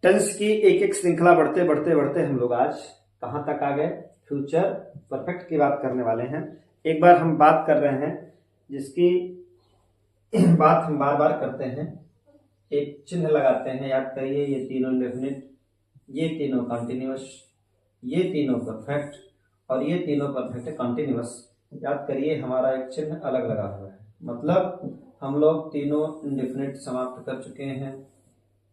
Tense की एक एक श्रृंखला बढ़ते बढ़ते बढ़ते हम लोग आज कहां तक आ गए? फ्यूचर परफेक्ट की बात करने वाले हैं। एक बार हम बात कर रहे हैं जिसकी बात हम बार बार करते हैं, एक चिन्ह लगाते हैं। याद करिए, ये तीनों इंडेफिनिट, ये तीनों कॉन्टिन्यूअस, ये तीनों परफेक्ट और ये तीनों परफेक्ट कॉन्टिन्यूअस। याद करिए, हमारा एक चिन्ह अलग लगा हुआ है, मतलब हम लोग तीनों इंडेफिनिट समाप्त कर चुके हैं,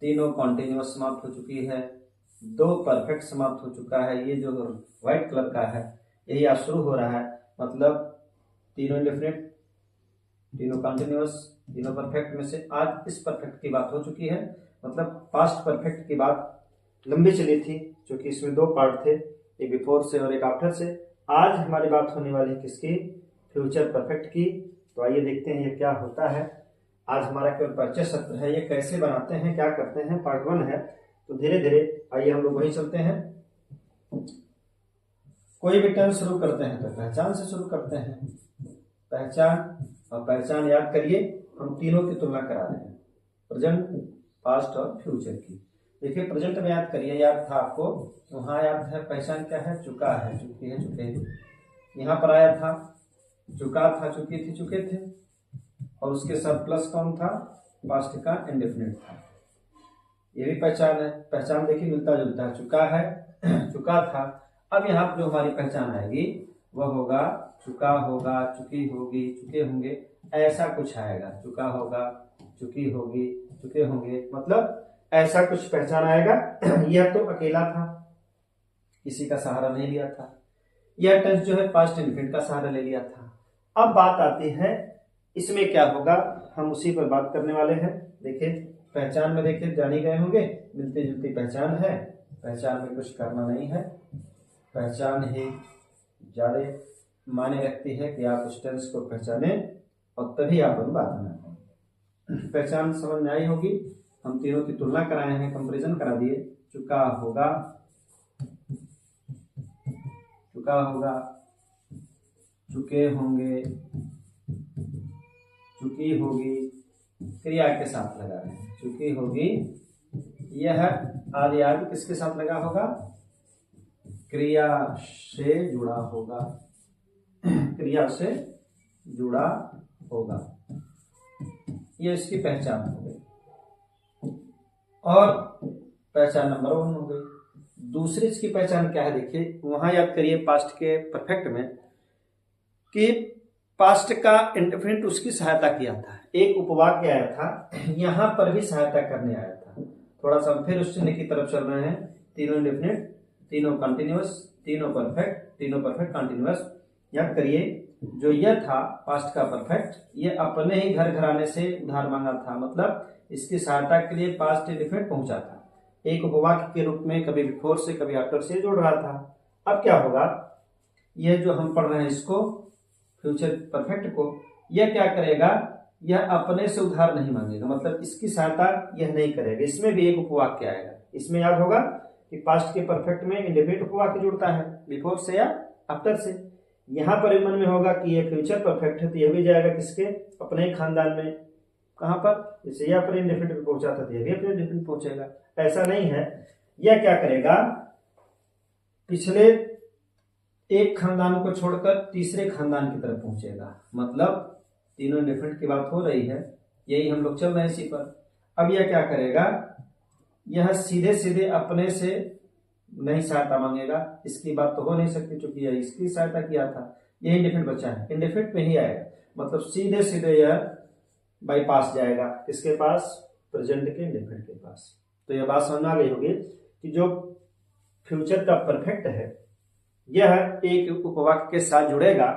तीनों कॉन्टिन्यूअस समाप्त हो चुकी है, दो परफेक्ट समाप्त हो चुका है। ये जो व्हाइट कलर का है यही आज शुरू हो रहा है, मतलब तीनों इंडेफिनिट, तीनों कॉन्टिन्यूअस, तीनों परफेक्ट में से आज इस परफेक्ट की बात हो चुकी है। मतलब पास्ट परफेक्ट की बात लंबी चली थी, क्योंकि इसमें दो पार्ट थे, एक बिफोर से और एक आफ्टर से। आज हमारी बात होने वाली है किसकी? फ्यूचर परफेक्ट की। तो आइए देखते हैं ये क्या होता है। आज हमारा केवल परिचय सत्र है, ये कैसे बनाते हैं, क्या करते हैं, पार्ट 1 है। तो धीरे धीरे आइए हम लोग वही चलते हैं। कोई भी टर्म शुरू करते हैं तो पहचान से शुरू करते हैं। पहचान, और पहचान याद करिए हम तीनों की तुलना करा रहे हैं, प्रेजेंट, पास्ट और फ्यूचर की। देखिए प्रेजेंट में याद करिए, याद था आपको, वहां याद है पहचान क्या है? चुका है, चुकी है, चुके हैं। यहाँ पर आया था चुका था, चुकी थी, चुके थे, और उसके साथ प्लस कौन था? पास्ट का इंडेफिनिट था। ये भी पहचान है। पहचान देखिए मिलता जुलता है, चुका है, चुका था। अब यहाँ पर जो हमारी पहचान आएगी वह होगा चुका होगा, चुकी होगी, चुके होंगे, ऐसा कुछ आएगा। चुका होगा, चुकी होगी, चुके होंगे, मतलब ऐसा कुछ पहचान आएगा। यह तो अकेला था, किसी का सहारा नहीं लिया था। यह टेंस जो है पास्ट इंडेफिनिट का सहारा ले लिया था। अब बात आती है इसमें क्या होगा, हम उसी पर बात करने वाले हैं। देखिए पहचान में देखिए जान ही गए होंगे, मिलती जुलती पहचान है, पहचान में कुछ करना नहीं है। पहचान ही ज्यादा माने रखती है कि आप उस टेंस को पहचाने और तभी आप उन बात में। पहचान समझ में आई होगी। हम तीनों की तुलना कराए हैं, कंपैरिजन करा दिए। चुका होगा, चुका होगा, चुके होंगे, चुकी होगी, क्रिया के साथ लगा रहे हैं। चुकी होगी, यह आदि आदि किसके साथ लगा होगा? क्रिया से जुड़ा होगा, क्रिया से जुड़ा होगा। ये इसकी पहचान हो गई, और पहचान नंबर 1 हो गई। दूसरी इसकी पहचान क्या है? देखिए वहां याद करिए पास्ट के परफेक्ट में कि पास्ट का इंडेफिनिट उसकी सहायता किया था, एक उपवाक्य आया था, यहां पर भी सहायता करने आया था। थोड़ा सा फिर उस चिन्ह की तरफ चल रहे हैं। तीनों इंडेफिनिट, तीनों कंटिन्यूअस, तीनों परफेक्ट, तीनों परफेक्ट कंटिन्यूअस। याद करिए जो यह था पास्ट का परफेक्ट, ये अपने ही घर घराने से उधार मांगा था, मतलब इसकी सहायता के लिए पास्ट इंडेफिनिट पहुंचा था। एक उपवाक्य के रूप में कभी बिफोर से कभी आफ्टर से जोड़ रहा था। अब क्या होगा, यह जो हम पढ़ रहे हैं इसको, फ्यूचर परफेक्ट को, यह क्या करेगा? यह अपने से उधार नहीं मांगेगा, मतलब इसकी सहायता यह नहीं करेगा। इसमें भी एक उपवाक्य आएगा। इसमें याद होगा कि पास्ट के परफेक्ट में इंडेफिनिट उपवाक्य जुड़ता है, बिफोर से या आफ्टर से। यहां पर मन में होगा कि यह फ्यूचर परफेक्ट है, तो यह भी जाएगा किसके? अपने खानदान में। कहां पर? जैसे यह अपने इंडेफिनिट पे पहुंचा था, तो यह भी अपने इंडेफिनिट पहुंचेगा। ऐसा नहीं है, यह क्या करेगा? पिछले एक खानदान को छोड़कर तीसरे खानदान की तरफ पहुंचेगा, मतलब तीनों इंडेफिनिट की बात हो रही है, यही हम लोग चल रहे हैं इसी पर। अब यह क्या करेगा? यह सीधे सीधे अपने से नहीं सहायता मांगेगा, इसकी बात तो हो नहीं सकती क्योंकि यह इसकी सहायता किया था। यह इंडेफिनिट बचा है, इंडेफिनिट में ही आएगा, मतलब सीधे सीधे यह बाईपास जाएगा किसके पास? प्रेजेंट के इंडेफिनिट के पास। तो यह बात समझ आ गई होगी कि जो फ्यूचर का परफेक्ट है यह एक उपवाक्य के साथ जुड़ेगा,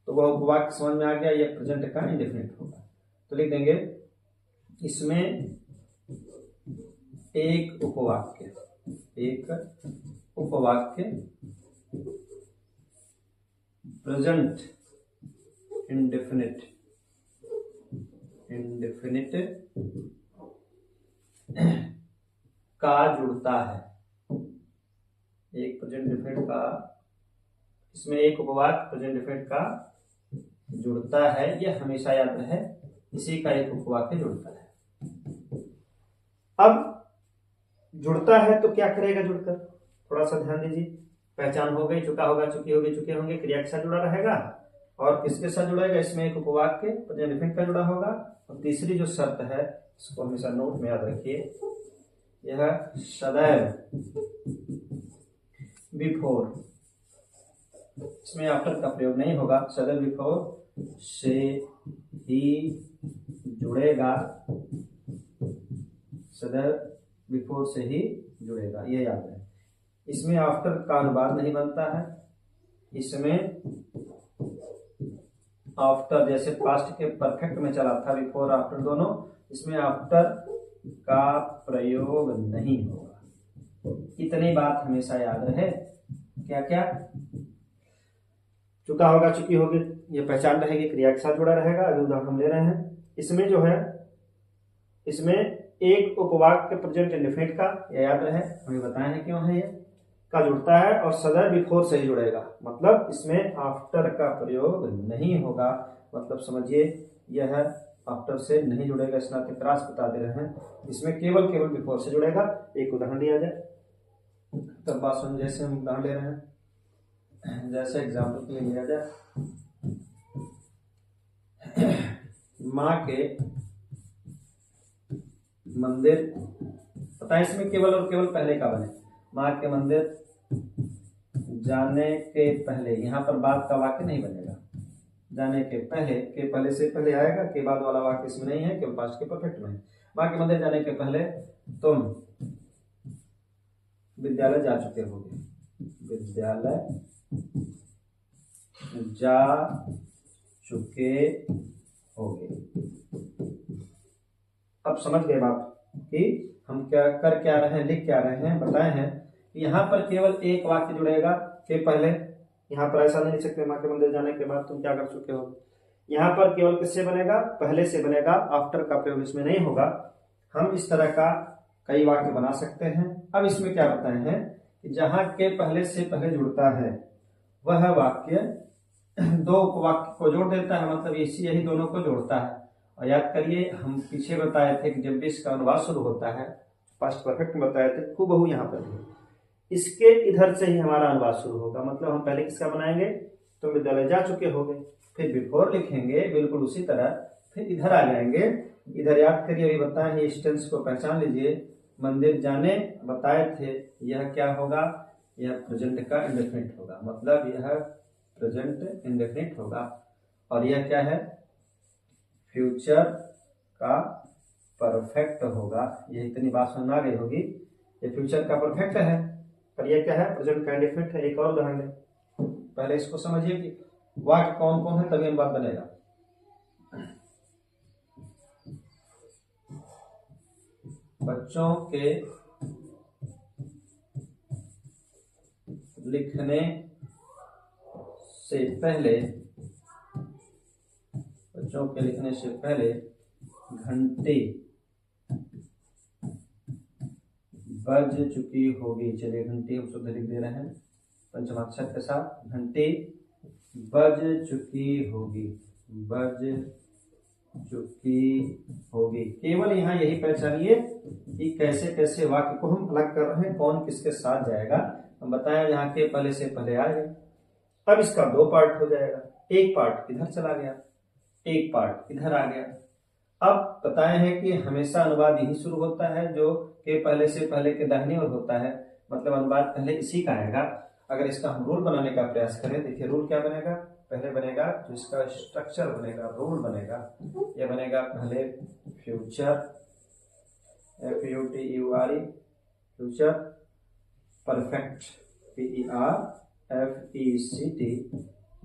तो वह उपवाक्य समझ में आ गया, यह प्रेजेंट का इंडेफिनिट होगा। तो लिख देंगे इसमें एक उपवाक्य, एक उपवाक्य प्रेजेंट इंडेफिनिट, इंडेफिनिट का जुड़ता है। एक प्रेजेंट इंडेफिनिट का, इसमें एक उपवाक्य प्रेजेंट इंडेफिनिट का जुड़ता है, यह हमेशा याद रहे, इसी का एक उपवाक्य जुड़ता है। अब जुड़ता है तो क्या करेगा जुड़कर, थोड़ा सा ध्यान दीजिए। पहचान हो गई, चुका होगा, चुकी होगी, चुके होंगे, क्रिया के साथ जुड़ा रहेगा। और किसके साथ जुड़ेगा, इसमें एक उपवाक्य प्रेजेंट इंडेफिनिट का जुड़ा होगा। और तीसरी जो शर्त है, इसको हमेशा नोट में याद रखिए, यह सदैव बिफोर, इसमें आफ्टर का प्रयोग नहीं होगा, सदैव बिफोर से ही जुड़ेगा, सदैव बिफोर से ही जुड़ेगा, ये याद है। इसमें आफ्टर का अनुवाद नहीं बनता है, इसमें आफ्टर जैसे पास्ट के परफेक्ट में चला था, बिफोर आफ्टर दोनों, इसमें आफ्टर का प्रयोग नहीं होगा। इतनी बात हमेशा याद रहे। क्या क्या, चुका होगा, चुकी होगी, ये पहचान रहेगी, क्रिया के साथ जुड़ा रहेगा। अभी उदाहरण हम ले रहे हैं, इसमें जो है, इसमें एक उपवाक्य प्रेजेंट इंडेफिनिट का, ये याद रहे, हमें बताए हैं क्यों है ये, का जुड़ता है और सदैव बिफोर से ही जुड़ेगा, मतलब इसमें आफ्टर का प्रयोग नहीं होगा। मतलब समझिए, यह आफ्टर से नहीं जुड़ेगा, इस नाते क्रॉस बता दे रहे हैं, इसमें केवल बिफोर से जुड़ेगा। एक उदाहरण दिया जाए तब बात सुन, जैसे हम उदाहरण ले रहे हैं, जैसे एग्जाम्पल के लिए लिया जाए, माँ के मंदिर, पता है इसमें केवल और केवल पहले का बने, माँ के मंदिर जाने के पहले, यहाँ पर बाद का वाक्य नहीं बनेगा, जाने के पहले से पहले आएगा, के बाद वाला वाक्य इसमें नहीं है, केवल पास्ट के परफेक्ट में है। माँ के मंदिर जाने के पहले तुम विद्यालय जा चुके होगे, विद्यालय जा चुके होगे। अब समझ गए बात कि हम क्या कर क्या रहे हैं, लिख क्या रहे हैं, बताए हैं। यहाँ पर केवल एक वाक्य जुड़ेगा के पहले, यहाँ पर ऐसा नहीं लिख सकते माँ के मंदिर जाने के बाद तुम क्या कर चुके हो। यहाँ पर केवल किससे बनेगा, पहले से बनेगा, आफ्टर का प्रयोग इसमें नहीं होगा। हम इस तरह का कई वाक्य बना सकते हैं। अब इसमें क्या बताए हैं कि जहाँ के पहले से पहले जुड़ता है वह वाक्य दो उपवाक्य को जोड़ देता है, मतलब यही दोनों को जोड़ता है। और याद करिए, हम पीछे बताए थे कि जब भी इसका अनुवाद शुरू होता है, पास्ट परफेक्ट में बताए थे, खूबहू यहाँ पर भी इसके इधर से ही हमारा अनुवाद शुरू होगा। मतलब हम पहले किसका बनाएंगे, तो विद्यालय जा चुके होंगे, फिर बिफोर लिखेंगे बिल्कुल उसी तरह, फिर इधर आ जाएंगे। इधर याद करिए, अभी बताए हैं, इस टेंस को पहचान लीजिए। मंदिर जाने बताए थे, यह क्या होगा, यह प्रेजेंट का इंडेफिनिट होगा, मतलब यह प्रेजेंट इंडेफिनिट होगा। और यह क्या है, फ्यूचर का परफेक्ट होगा। ये इतनी बात समझ आ गई होगी, ये फ्यूचर का परफेक्ट है, पर यह क्या है, प्रेजेंट का इंडेफिनिट है। एक और उदाहरण लें, पहले इसको समझिए कि वाक्य कौन कौन है, तभी हम बात बनेगा। बच्चों के लिखने से पहले, बच्चों के लिखने से पहले घंटी बज चुकी होगी। चलिए, घंटी हम शुद्ध लिख दे रहे हैं पंचमाक्षर के साथ, घंटी बज चुकी होगी, बज चुकी होगी। केवल यहाँ यही पहचानिए कि कैसे कैसे वाक्य को हम अलग कर रहे हैं, कौन किसके साथ जाएगा। हम बताया यहाँ के पहले से पहले आएगा, अब इसका दो पार्ट हो जाएगा, एक पार्ट इधर चला गया, एक पार्ट इधर आ गया। अब बताए हैं कि हमेशा अनुवाद यही शुरू होता है जो के पहले से पहले के दाहिनी ओर होता है, मतलब अनुवाद पहले इसी का आएगा। अगर इसका हम रूल बनाने का प्रयास करें, देखिए रूल क्या बनेगा, पहले बनेगा जो इसका स्ट्रक्चर बनेगा, रूल बनेगा, यह बनेगा पहले future, FUTURE, future perfect, PERFECT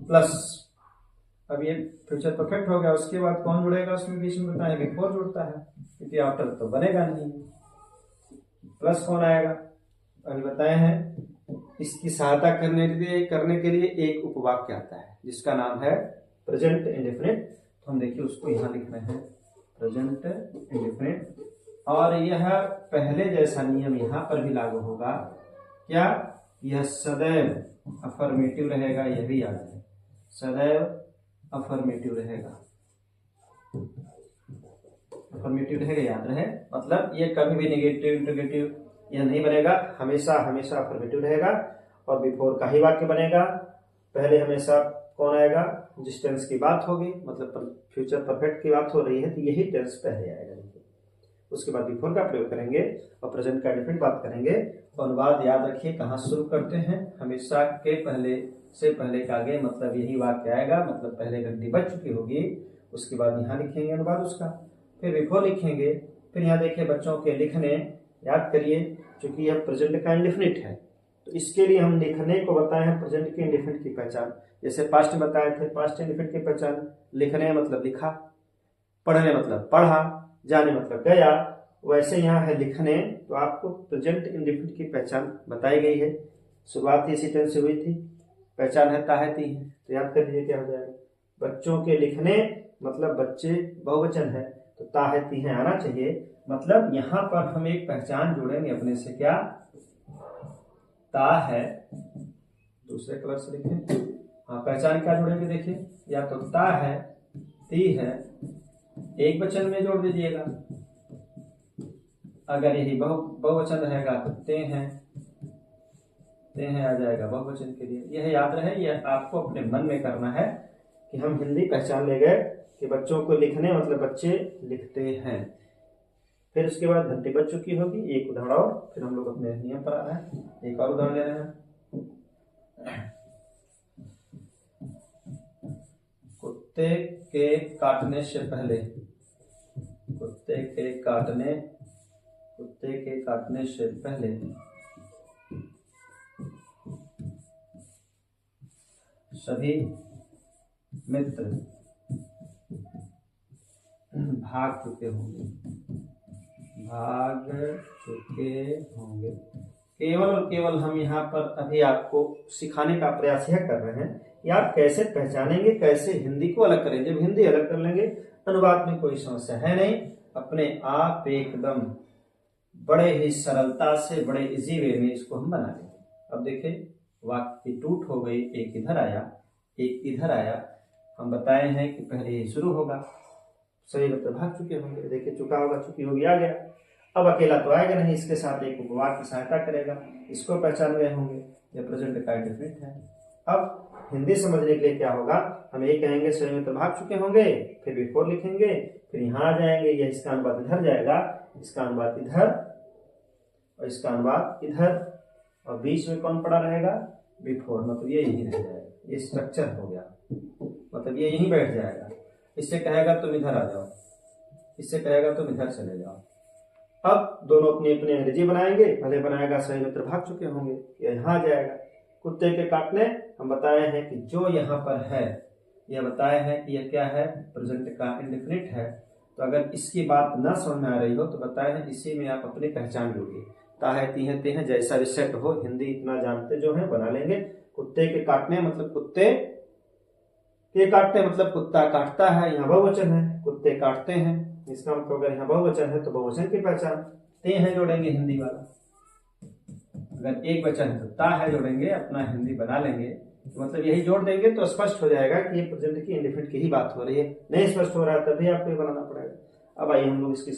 plus, अब ये फ्यूचर परफेक्ट हो गया। उसके बाद कौन जुड़ेगा उसमें, बीच में बताएं बिफोर जुड़ता है, क्योंकि आफ्टर तो बनेगा नहीं। प्लस कौन आएगा, अभी बताए हैं, इसकी सहायता करने के लिए एक उपवाक्य आता है जिसका नाम है प्रेजेंट इंडेफिनिट। तो हम देखिए उसको यहाँ लिख रहे हैं, प्रेजेंट इंडेफिनिट। और यह पहले जैसा नियम यहाँ पर भी लागू होगा, क्या, यह सदैव अफर्मेटिव रहेगा, यह भी याद है, सदैव अफर्मेटिव रहेगा, अफर्मेटिव रहेगा, याद रहे। मतलब ये कभी भी नेगेटिव इंटरोगेटिव यह नहीं बनेगा, हमेशा हमेशा अफर्मेटिव रहेगा और बिफोर का ही वाक्य बनेगा। पहले हमेशा कौन आएगा, जिस टेंस की बात होगी, मतलब फ्यूचर परफेक्ट की बात हो रही है तो यही टेंस पहले आएगा। उसके बाद बिफोर का प्रयोग करेंगे और प्रेजेंट का डिफरेंट बात करेंगे। तो अनुवाद याद रखिए कहाँ शुरू करते हैं, हमेशा के पहले से पहले का आगे, मतलब यही वाक्य आएगा, मतलब पहले घंटी बज चुकी होगी, उसके बाद यहाँ लिखेंगे अनुवाद उसका, फिर बिफोर लिखेंगे, फिर यहाँ देखिए बच्चों के लिखने, याद करिए चूंकि यह प्रेजेंट का इंडेफिनिट है तो इसके लिए हम लिखने को बताए हैं प्रेजेंट के इंडेफिनिट की पहचान। जैसे पास्ट में बताए थे पास्ट इंडेफिनिट की पहचान, लिखने मतलब लिखा, पढ़ने मतलब पढ़ा, जाने मतलब गया, वैसे यहाँ है लिखने, तो आपको प्रेजेंट इंडेफिनिट की पहचान बताई गई है। शुरुआत इसी टेंस से हुई थी, पहचान है ताहती है, तो याद कर लीजिए क्या हो जाएगा, बच्चों के लिखने मतलब बच्चे बहुवचन है तो ताहती है आना चाहिए। मतलब यहाँ पर हम एक पहचान जोड़ेंगे अपने से, क्या ता है, दूसरे कलर से लिखें, हाँ पहचान क्या जोड़ेंगे देखिए, या तो ता है, ती है, एक वचन में जोड़ दीजिएगा, अगर यही बहुवचन रहेगा तो ते हैं आ जाएगा बहुवचन के लिए। यह याद रहे, यह आपको अपने मन में करना है कि हम हिंदी पहचान ले गए कि बच्चों को लिखने मतलब बच्चे लिखते हैं। फिर उसके बाद घंटी बज चुकी होगी, एक उदाहरण और फिर हम लोग अपने नियम पर आ रहे हैं। एक और उदाहरण ले रहे हैं, कुत्ते के काटने से पहले, कुत्ते के काटने से पहले सभी मित्र भाग चुके होंगे। केवल और केवल हम यहाँ पर अभी आपको सिखाने का प्रयास यह कर रहे हैं कि आप कैसे पहचानेंगे, कैसे हिंदी को अलग करें। जब हिंदी अलग कर लेंगे अनुवाद में कोई समस्या है नहीं, अपने आप एकदम बड़े ही सरलता से, बड़े इजी वे में इसको हम बना लेंगे। अब देखिए वाक्य की टूट हो गई, एक इधर आया एक इधर आया, हम बताए हैं कि पहले ही शुरू होगा, सही मतलब भाग चुके होंगे, देखिए चुका होगा, चुकी होगी आ गया। अब अकेला तो आएगा नहीं, इसके साथ एक उपवाद की सहायता करेगा, इसको पहचान गए होंगे, यह प्रेजेंट का इंडेफिनिट है। अब हिंदी समझने के लिए क्या होगा, हम ये कहेंगे सही में तो भाग चुके होंगे, फिर बिफोर लिखेंगे, फिर यहाँ आ जाएंगे, यह इसका अनुवाद इधर जाएगा, इसका अनुवाद इधर और इसका अनुवाद इधर, और बीच में कौन पड़ा रहेगा, बिफोर, मतलब ये यही रह जाएगा। ये स्ट्रक्चर हो गया, मतलब ये यहीं बैठ जाएगा। इससे कहेगा तुम इधर आ जाओ, इससे कहेगा तुम इधर चले जाओ। अब दोनों अपनी अपनी अंग्रेजी बनाएंगे, पहले बनाएगा सही मित्र भाग चुके होंगे, यह यहाँ आ जाएगा। कुत्ते के काटने हम बताए हैं कि जो यहाँ पर है, यह बताए हैं कि यह क्या है, प्रेजेंट का इंडेफिनिट है। तो अगर इसकी बात ना समझ में आ रही हो तो बताए हैं इसी में आप अपनी पहचान जोड़िए, ताहे तीहे ते हैं, जैसा भी सेट हो, हिंदी इतना जानते जो है बना लेंगे। कुत्ते के काटने मतलब कुत्ते के काटने मतलब कुत्ता काटता है, यहाँ बहुवचन है, कुत्ते काटते हैं, इसका मतलब अगर यहाँ बहुवचन है तो बहुवचन की पहचान ते हैं जोड़ेंगे हिंदी वाला, अगर एक वचन है तो ता है जोड़ेंगे, अपना हिंदी बना लेंगे, तो मतलब यही जोड़ देंगे तो स्पष्ट हो जाएगा कि ये प्रेजेंट की इंडेफिनिट की ही बात हो रही है। नहीं स्पष्ट हो रहा है तभी आपको ये बनाना पड़ेगा। अब आइए हम लोग इसकी